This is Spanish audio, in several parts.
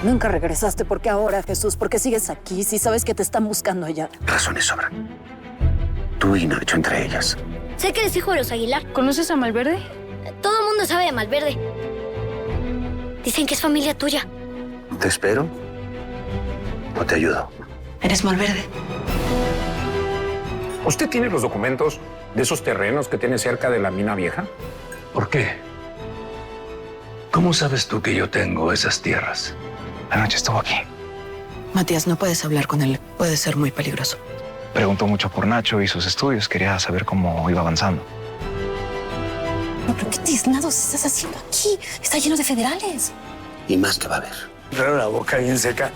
Nunca regresaste. ¿Por qué ahora, Jesús? ¿Por qué sigues aquí si sabes que te están buscando allá? Razones sobran. Tú y Nacho entre ellas. Sé que eres hijo de los Aguilar. ¿Conoces a Malverde? Todo el mundo sabe de Malverde. Dicen que es familia tuya. ¿Te espero o te ayudo? Eres Malverde. ¿Usted tiene los documentos de esos terrenos que tiene cerca de la mina vieja? ¿Por qué? ¿Cómo sabes tú que yo tengo esas tierras? Anoche estuvo aquí. Matías, no puedes hablar con él. Puede ser muy peligroso. Preguntó mucho por Nacho y sus estudios. Quería saber cómo iba avanzando. No, pero ¿qué tiznados estás haciendo aquí? Está lleno de federales. Y más que va a haber. Pero la boca bien seca.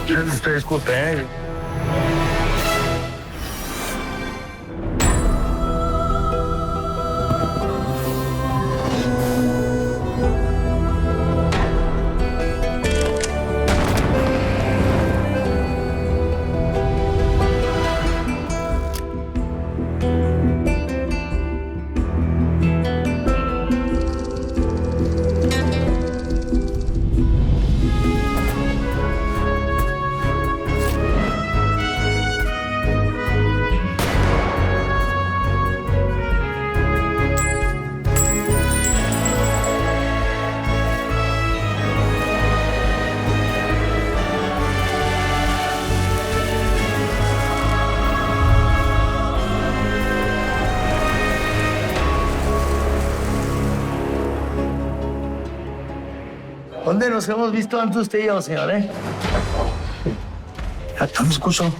Usted disculpe, ¿eh? ¿Dónde nos hemos visto antes usted y yo, señor, ¿Ya me escuchó?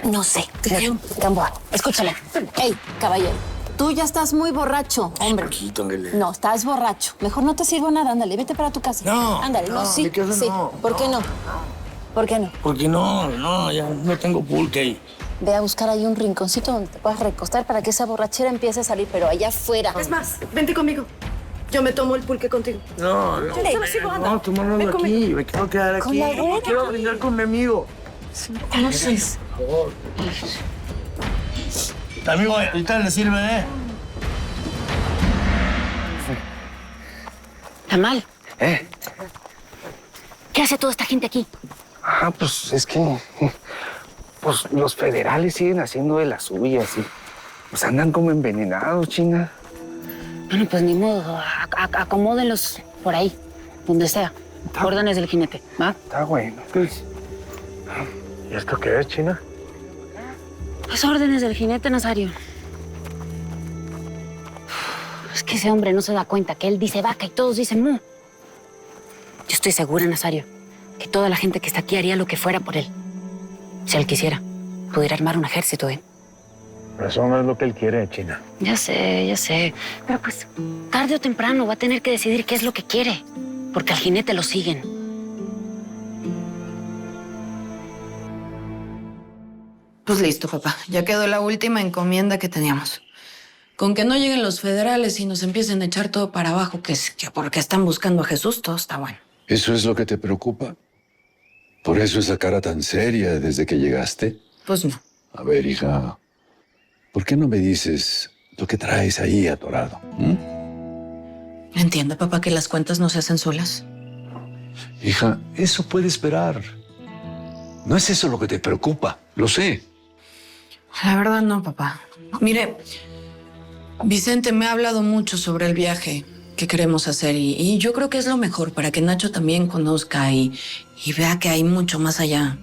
No sé. Gamboa, escúchale. Ey, caballero, tú ya estás muy borracho, hombre. No, estás borracho. Mejor no te sirvo nada, ándale, vete para tu casa. No. Ándale, no, sí, mi casa sí. no. ¿Por qué no? ¿Por qué no? Porque no, ya no tengo pulque ahí. Ve a buscar ahí un rinconcito donde te puedas recostar para que esa borrachera empiece a salir, pero allá afuera. Es más, vente conmigo. Yo me tomo el pulque contigo. No, tomárnoslo aquí. Me quiero quedar Con aquí. la abuela. Quiero brindar con mi amigo. ¿Conoces? Amigo, ahorita le sirve, Tamal. ¿Qué hace toda esta gente aquí? Pues es que... Pues los federales siguen haciendo de las suyas y... Pues andan como envenenados, China. Bueno, pues ni modo. Acomódenlos por ahí, donde sea. Órdenes del jinete, ¿va? Está bueno. ¿Y esto qué es, China? Pues órdenes del jinete, Nazario. Es que ese hombre no se da cuenta que él dice vaca y todos dicen mu. Yo estoy segura, Nazario, que toda la gente que está aquí haría lo que fuera por él. Si él quisiera, pudiera armar un ejército, ¿eh? Eso no es lo que él quiere, China. Ya sé. Pero pues, tarde o temprano va a tener que decidir qué es lo que quiere. Porque al jinete lo siguen. Pues listo, papá. Ya quedó la última encomienda que teníamos. Con que no lleguen los federales y nos empiecen a echar todo para abajo, que porque están buscando a Jesús, todo está bueno. ¿Eso es lo que te preocupa? ¿Por eso esa cara tan seria desde que llegaste? Pues no. A ver, hija, ¿por qué no me dices lo que traes ahí atorado? Entiende, papá, que las cuentas no se hacen solas. Hija, eso puede esperar. No es eso lo que te preocupa, lo sé. La verdad no, papá. Mire, Vicente me ha hablado mucho sobre el viaje que queremos hacer y yo creo que es lo mejor para que Nacho también conozca y vea que hay mucho más allá.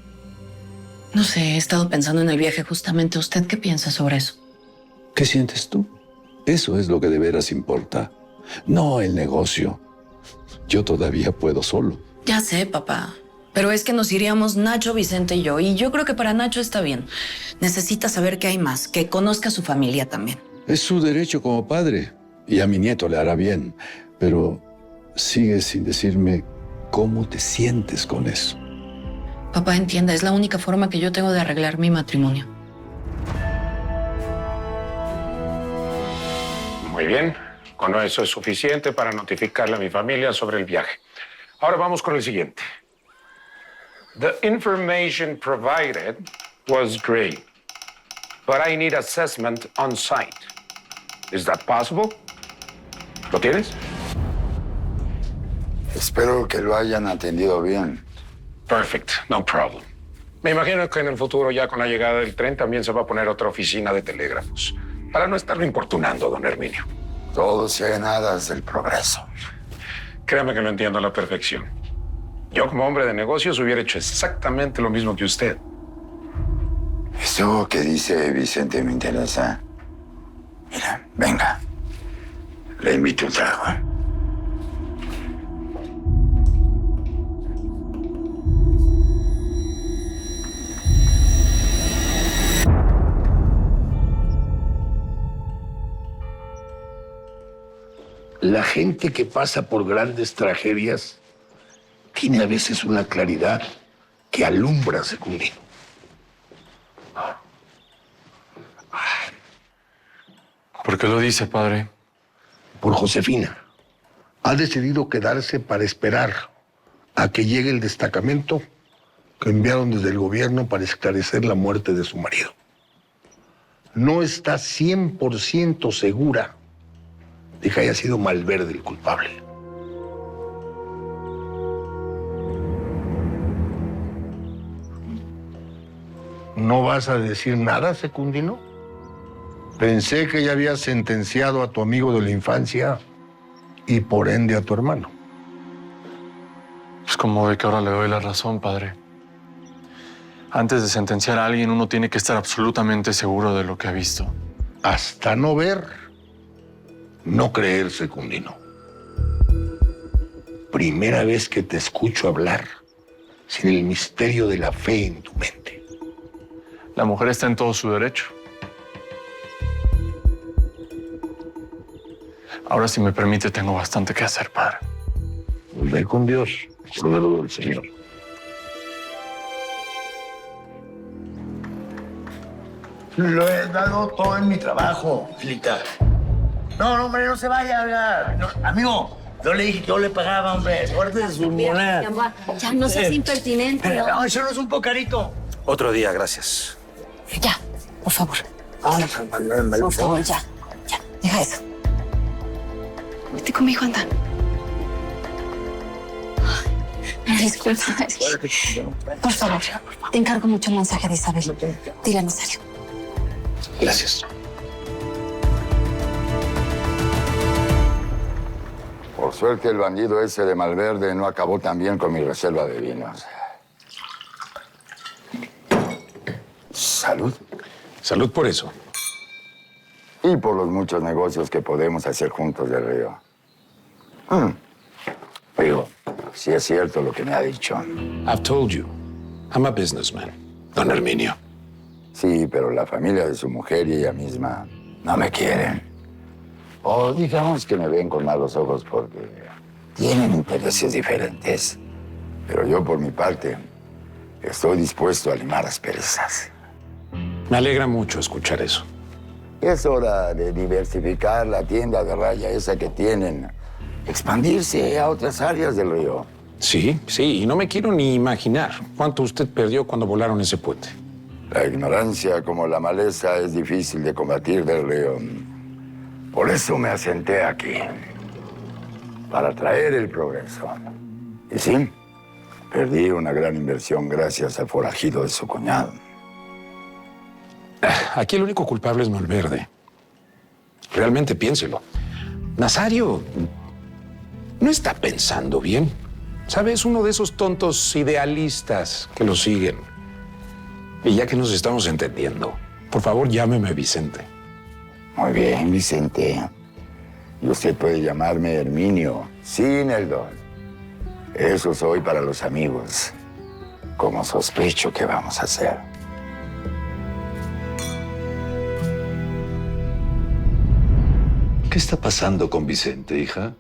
No sé, he estado pensando en el viaje justamente. ¿Usted qué piensa sobre eso? ¿Qué sientes tú? Eso es lo que de veras importa, no el negocio. Yo todavía puedo solo. Ya sé, papá. Pero es que nos iríamos Nacho, Vicente y yo. Y yo creo que para Nacho está bien. Necesita saber que hay más, que conozca a su familia también. Es su derecho como padre, y a mi nieto le hará bien. Pero sigues sin decirme cómo te sientes con eso. Papá, entienda, es la única forma que yo tengo de arreglar mi matrimonio. Muy bien. Con eso es suficiente para notificarle a mi familia sobre el viaje. Ahora vamos con el siguiente. The information provided was great, but I need assessment on site. Is that possible? ¿Lo tienes? Espero que lo hayan atendido bien. Perfect, no problem. Me imagino que en el futuro, ya con la llegada del tren, también se va a poner otra oficina de telégrafos, para no estarlo importunando, don Herminio. Todo se nada del progreso. Créame que lo entiendo a la perfección. Yo, como hombre de negocios, hubiera hecho exactamente lo mismo que usted. Eso que dice Vicente me interesa. Mira, venga. Le invito un trago. La gente que pasa por grandes tragedias tiene a veces una claridad que alumbra, Secundino. ¿Por qué lo dice, padre? Por Josefina. Ha decidido quedarse para esperar a que llegue el destacamento que enviaron desde el gobierno para esclarecer la muerte de su marido. No está 100% segura de que haya sido Malverde el culpable. ¿No vas a decir nada, Secundino? Pensé que ya habías sentenciado a tu amigo de la infancia y por ende a tu hermano. Pues como ve que ahora le doy la razón, padre. Antes de sentenciar a alguien, uno tiene que estar absolutamente seguro de lo que ha visto. Hasta no ver, no creer, Secundino. Primera vez que te escucho hablar sin el misterio de la fe en tu mente. La mujer está en todo su derecho. Ahora, si me permite, tengo bastante que hacer, padre. Ve con Dios, Cordero del Señor. Lo he dado todo en mi trabajo, Filita. No, hombre, no se vaya a hablar. No, amigo, yo le dije que yo le pagaba, hombre. Suerte de su moneda. Ya no seas impertinente. No, eso no es un pocarito. Otro día, gracias. Ya, por favor. Por favor, ya. Deja eso. Vete conmigo, anda. Disculpa. Por favor, te encargo mucho el mensaje de Isabel. Dile a Nazario. Gracias. Por suerte, el bandido ese de Malverde no acabó tan bien con mi reserva de vinos. Salud. Salud por eso. Y por los muchos negocios que podemos hacer juntos del río. Digo, si es cierto lo que me ha dicho. I've told you, I'm a businessman, don Herminio. Sí, pero la familia de su mujer y ella misma no me quieren. O digamos que me ven con malos ojos porque tienen intereses diferentes. Pero yo, por mi parte, estoy dispuesto a limar asperezas. Me alegra mucho escuchar eso. Es hora de diversificar la tienda de raya esa que tienen. Expandirse a otras áreas del río. Sí, y no me quiero ni imaginar cuánto usted perdió cuando volaron ese puente. La ignorancia, como la maleza, es difícil de combatir del río. Por eso me asenté aquí, para traer el progreso. Y sí, perdí una gran inversión gracias al forajido de su cuñado. Aquí el único culpable es Malverde. Realmente piénselo. Nazario no está pensando bien. ¿Sabe? Es uno de esos tontos idealistas que lo siguen. Y ya que nos estamos entendiendo, por favor, llámeme Vicente. Muy bien, Vicente. Y usted puede llamarme Herminio, sin el don. Eso soy para los amigos. Como sospecho que vamos a hacer. ¿Qué está pasando con Vicente, hija?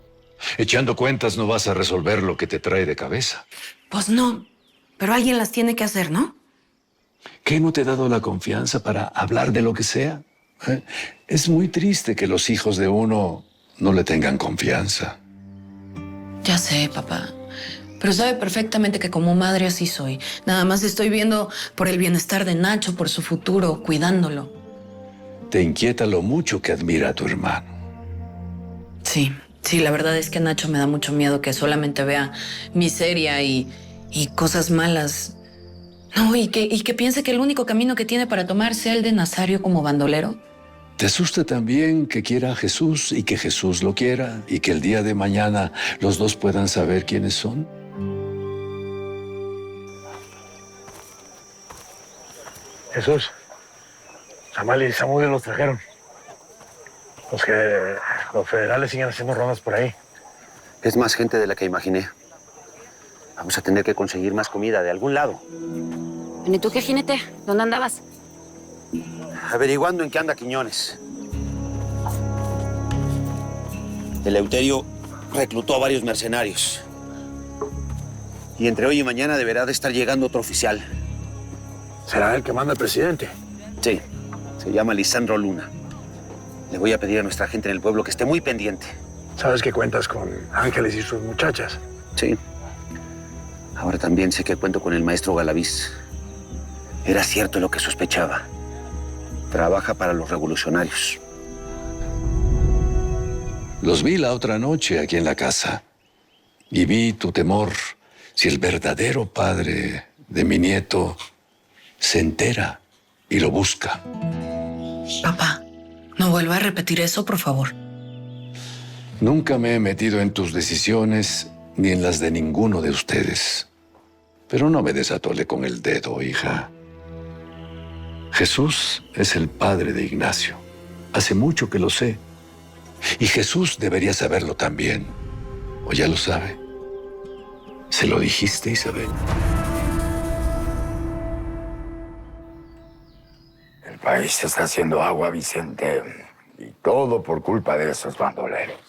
Echando cuentas no vas a resolver lo que te trae de cabeza. Pues no, pero alguien las tiene que hacer, ¿no? ¿Qué no te ha dado la confianza para hablar de lo que sea? Es muy triste que los hijos de uno no le tengan confianza. Ya sé, papá. Pero sabe perfectamente que como madre así soy. Nada más estoy viendo por el bienestar de Nacho, por su futuro, cuidándolo. Te inquieta lo mucho que admira a tu hermano. Sí, Sí, la verdad es que Nacho me da mucho miedo que solamente vea miseria y cosas malas. No, y que piense que el único camino que tiene para tomar sea el de Nazario como bandolero. ¿Te asusta también que quiera a Jesús y que Jesús lo quiera y que el día de mañana los dos puedan saber quiénes son? Jesús, Samuel y Samuel los trajeron. Los federales siguen haciendo rondas por ahí. Es más gente de la que imaginé. Vamos a tener que conseguir más comida de algún lado. ¿Y tú qué, jinete? ¿Dónde andabas? Averiguando en qué anda Quiñones. Eleuterio reclutó a varios mercenarios. Y entre hoy y mañana deberá de estar llegando otro oficial. ¿Será el que manda el presidente? Sí, se llama Lisandro Luna. Le voy a pedir a nuestra gente en el pueblo que esté muy pendiente. ¿Sabes que cuentas con Ángeles y sus muchachas? Sí. Ahora también sé que cuento con el maestro Galaviz. Era cierto lo que sospechaba. Trabaja para los revolucionarios. Los vi la otra noche aquí en la casa y vi tu temor si el verdadero padre de mi nieto se entera y lo busca. Papá, no vuelva a repetir eso, por favor. Nunca me he metido en tus decisiones ni en las de ninguno de ustedes. Pero no me desatole con el dedo, hija. Jesús es el padre de Ignacio. Hace mucho que lo sé. Y Jesús debería saberlo también. ¿O ya lo sabe? ¿Se lo dijiste, Isabel? El país se está haciendo agua, Vicente. Y todo por culpa de esos bandoleros.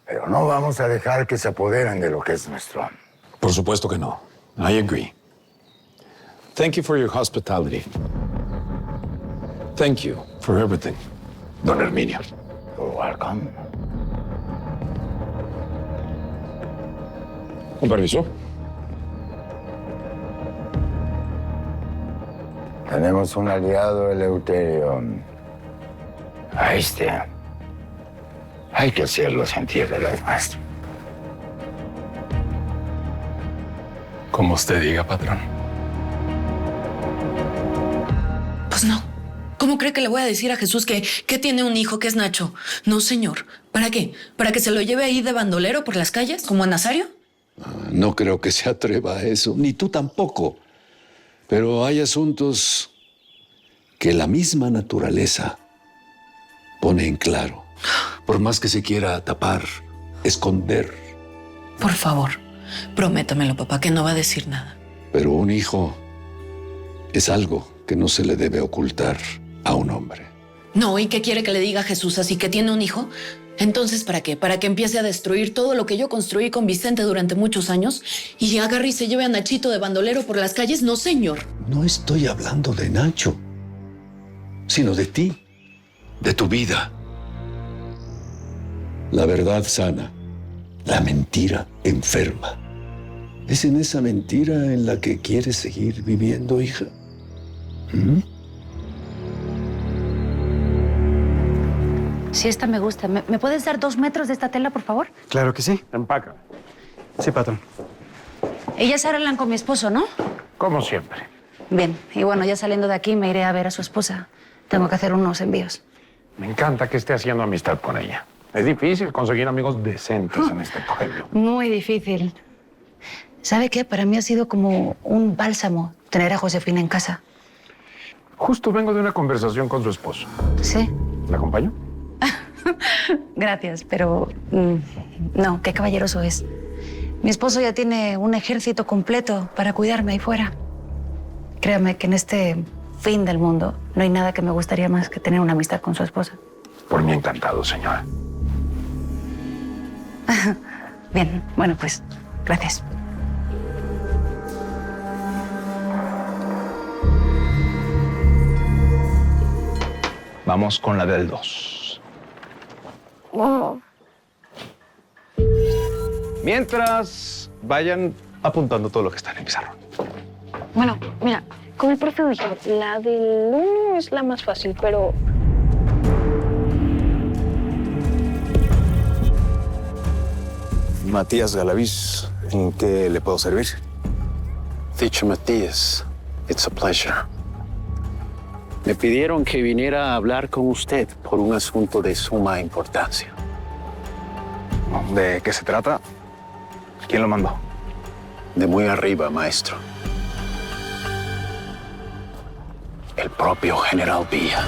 Pero no vamos a dejar que se apoderen de lo que es nuestro. Por supuesto que no. I agree. Thank you for your hospitality. Thank you for everything, Don Herminio. You're welcome. Con permiso. Tenemos un aliado, Eleuterio. A este hay que hacerlo sentir de los nuestros. Como usted diga, patrón. Pues no. ¿Cómo cree que le voy a decir a Jesús que tiene un hijo que es Nacho? No, señor. ¿Para qué? ¿Para que se lo lleve ahí de bandolero por las calles, como a Nazario? No creo que se atreva a eso, ni tú tampoco. Pero hay asuntos que la misma naturaleza pone en claro. Por más que se quiera tapar, esconder. Por favor, prométamelo, papá, que no va a decir nada. Pero un hijo es algo que no se le debe ocultar a un hombre. No, ¿y qué quiere que le diga a Jesús? ¿Así que tiene un hijo? Entonces, ¿para qué? ¿Para que empiece a destruir todo lo que yo construí con Vicente durante muchos años? ¿Y agarre y se lleve a Nachito de bandolero por las calles? No, señor. No estoy hablando de Nacho, sino de ti, de tu vida. La verdad sana, la mentira enferma. ¿Es en esa mentira en la que quieres seguir viviendo, hija? Sí, esta me gusta. ¿Me puedes dar 2 metros de esta tela, por favor? Claro que sí. Empaca. Sí, patrón. Ellas se arreglan con mi esposo, ¿no? Como siempre. Bien. Y bueno, ya saliendo de aquí me iré a ver a su esposa. Tengo que hacer unos envíos. Me encanta que esté haciendo amistad con ella. Es difícil conseguir amigos decentes en este pueblo. Muy difícil. ¿Sabe qué? Para mí ha sido como un bálsamo tener a Josefina en casa. Justo vengo de una conversación con su esposo. ¿Sí? ¿La acompaño? Gracias, pero no, qué caballeroso es. Mi esposo ya tiene un ejército completo para cuidarme ahí fuera. Créame que en este fin del mundo no hay nada que me gustaría más que tener una amistad con su esposa. Por mí encantado, señora. Bien, bueno, pues, gracias. Vamos con la del 2. Mientras, vayan apuntando todo lo que está en el pizarrón. Bueno, mira, con el profe dijo, la del 1 es la más fácil, pero... Matías Galaviz. ¿En qué le puedo servir? Teacher Matías, it's a pleasure. Me pidieron que viniera a hablar con usted por un asunto de suma importancia. ¿De qué se trata? ¿Quién lo mandó? De muy arriba, maestro. El propio General Villa.